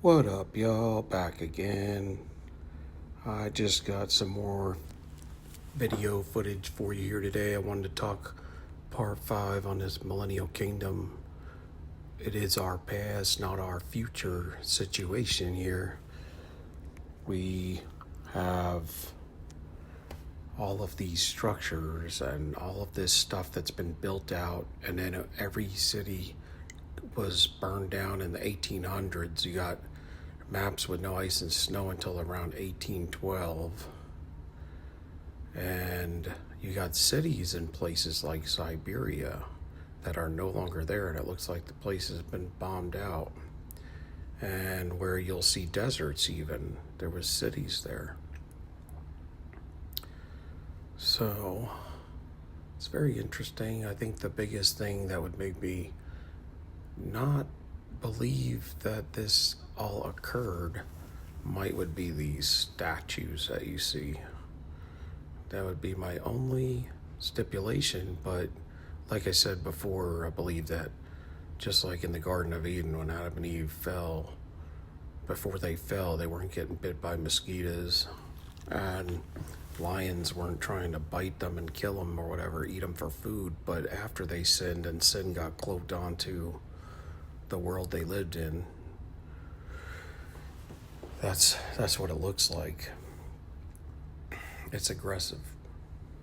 What up, y'all? Back again. I just got some more video footage for you here today. I wanted to talk part 5 on this Millennial Kingdom. It is our past, not our future situation here. We have all of these structures and all of this stuff that's been built out, and then every city was burned down in the 1800s. You got maps with no ice and snow until around 1812. And you got cities in places like Siberia that are no longer there, and it looks like the place has been bombed out. And where you'll see deserts, even, there was cities there. So it's very interesting. I think the biggest thing that would make me not believe that this all occurred would be these statues that you see. That would be my only stipulation, but like I said before, I believe that just like in the Garden of Eden when Adam and Eve fell, before they fell, they weren't getting bit by mosquitoes, and lions weren't trying to bite them and kill them or whatever, eat them for food. But after they sinned and sin got cloaked onto the world they lived in, that's what it looks like. It's aggressive,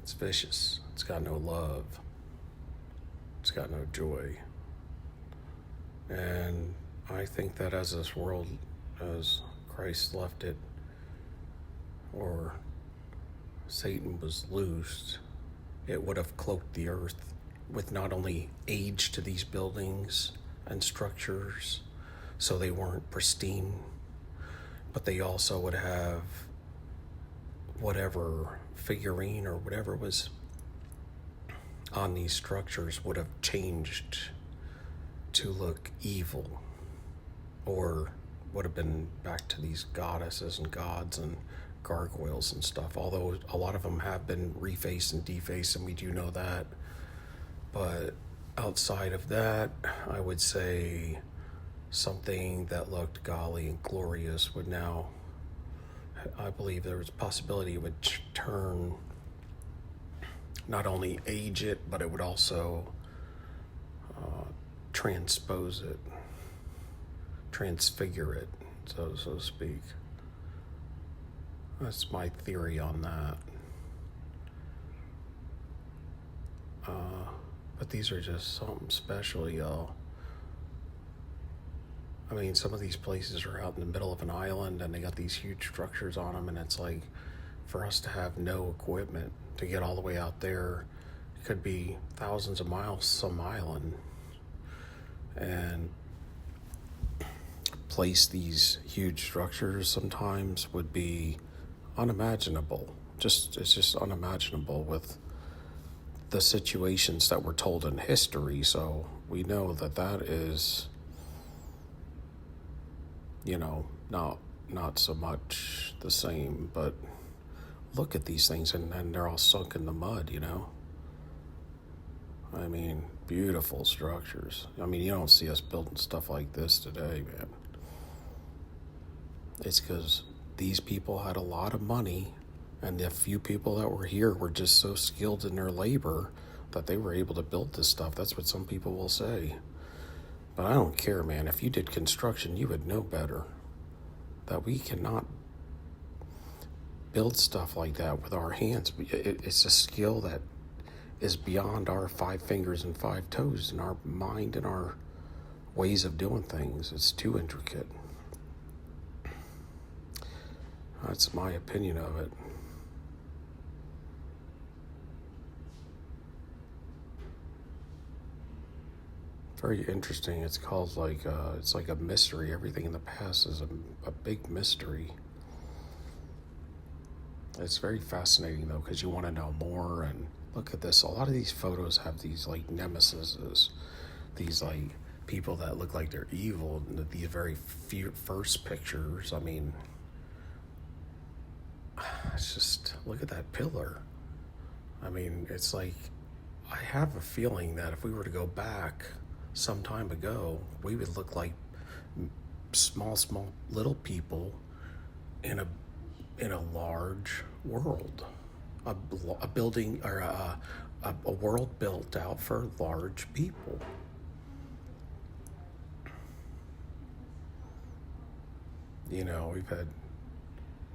it's vicious, it's got no love, it's got no joy. And I think that as this world, as Christ left it, or Satan was loosed, it would have cloaked the earth with not only age to these buildings and structures, so they weren't pristine, but they also would have whatever figurine or whatever was on these structures would have changed to look evil, or would have been back to these goddesses and gods and gargoyles and stuff, although a lot of them have been refaced and defaced, and we do know that. But outside of that, I would say something that looked golly and glorious would now, I believe there was a possibility it would turn, not only age it, but it would also transpose it, transfigure it, so to speak. That's my theory on that. But these are just something special, y'all. I mean, some of these places are out in the middle of an island and they got these huge structures on them, and it's like, for us to have no equipment to get all the way out there, it could be thousands of miles some island, and place these huge structures sometimes would be unimaginable. It's just unimaginable with the situations that were told in history. So we know that is, not so much the same. But look at these things, and they're all sunk in the mud, I mean, beautiful structures. I mean, you don't see us building stuff like this today, man. It's because these people had a lot of money, and the few people that were here were just so skilled in their labor that they were able to build this stuff. That's what some people will say. But I don't care, man. If you did construction, you would know better. That we cannot build stuff like that with our hands. It's a skill that is beyond our 5 fingers and 5 toes, and our mind and our ways of doing things. It's too intricate. That's my opinion of it. Very interesting. It's called it's like a mystery. Everything in the past is a big mystery. It's very fascinating though, because you want to know more. And look at this. A lot of these photos have these like nemesises, these like people that look like they're evil. The very first pictures, I mean, it's just, look at that pillar. I mean, it's like, I have a feeling that if we were to go back some time ago, we would look like small little people in a large world, a building or a world built out for large people. You know, we've had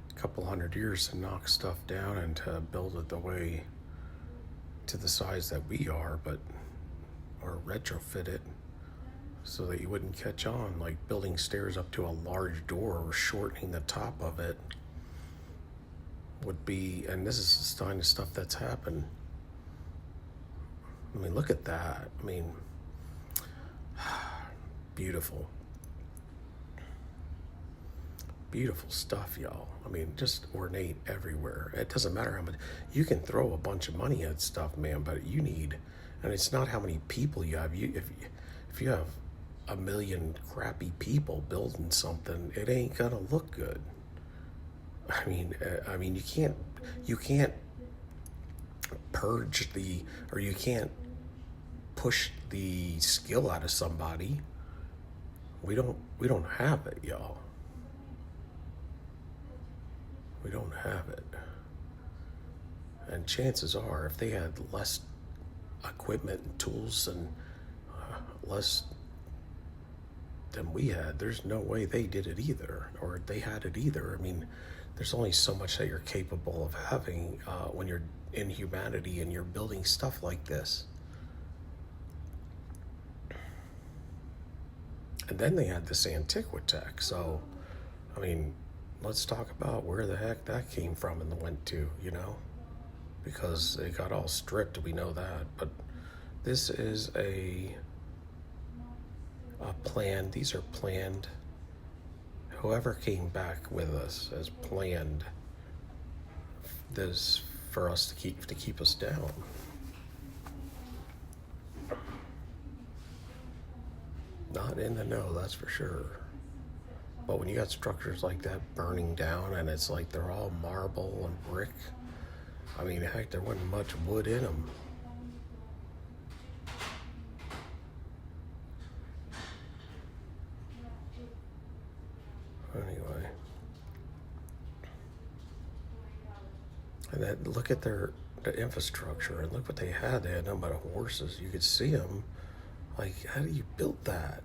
a couple hundred years to knock stuff down and to build it the way to the size that we are, but or retrofit it so that you wouldn't catch on, like building stairs up to a large door or shortening the top of it would be, and this is the kind of stuff that's happened. I mean, look at that. I mean, beautiful. Beautiful stuff, y'all. I mean, just ornate everywhere. It doesn't matter how much you can throw a bunch of money at stuff, man, but you need, and it's not how many people you have. If you have a million crappy people building something, it ain't gonna look good. I mean, you can't purge the, or you can't push the skill out of somebody. We don't have it, y'all. We don't have it. And chances are, if they had less equipment and tools and less than we had, there's no way they did it either, or they had it either. I mean, there's only so much that you're capable of having when you're in humanity and you're building stuff like this. And then they had this Antiquitech. So, I mean, let's talk about where the heck that came from and went to, you know? Because it got all stripped, we know that. But this is a plan. These are planned. Whoever came back with us has planned this for us to keep us down. Not in the know, that's for sure. But when you got structures like that burning down and it's like they're all marble and brick, I mean, heck, there wasn't much wood in them. Anyway. And then look at the infrastructure and look what they had. They had nothing but horses. You could see them. Like, how do you build that?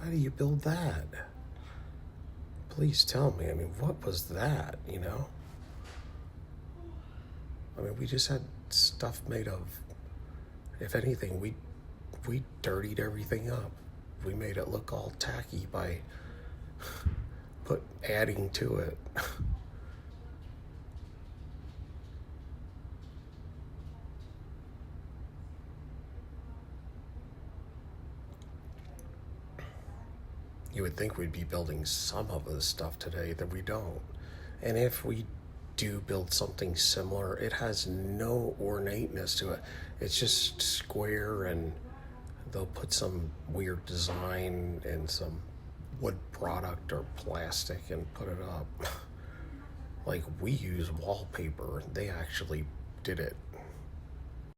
How do you build that? Please tell me. I mean, what was that, you know? I mean, we just had stuff made of, if anything, we dirtied everything up. We made it look all tacky by adding to it. You would think we'd be building some of this stuff today that we don't. And if we do build something similar, it has no ornateness to it. It's just square, and they'll put some weird design and some wood product or plastic and put it up. Like, we use wallpaper. They actually did it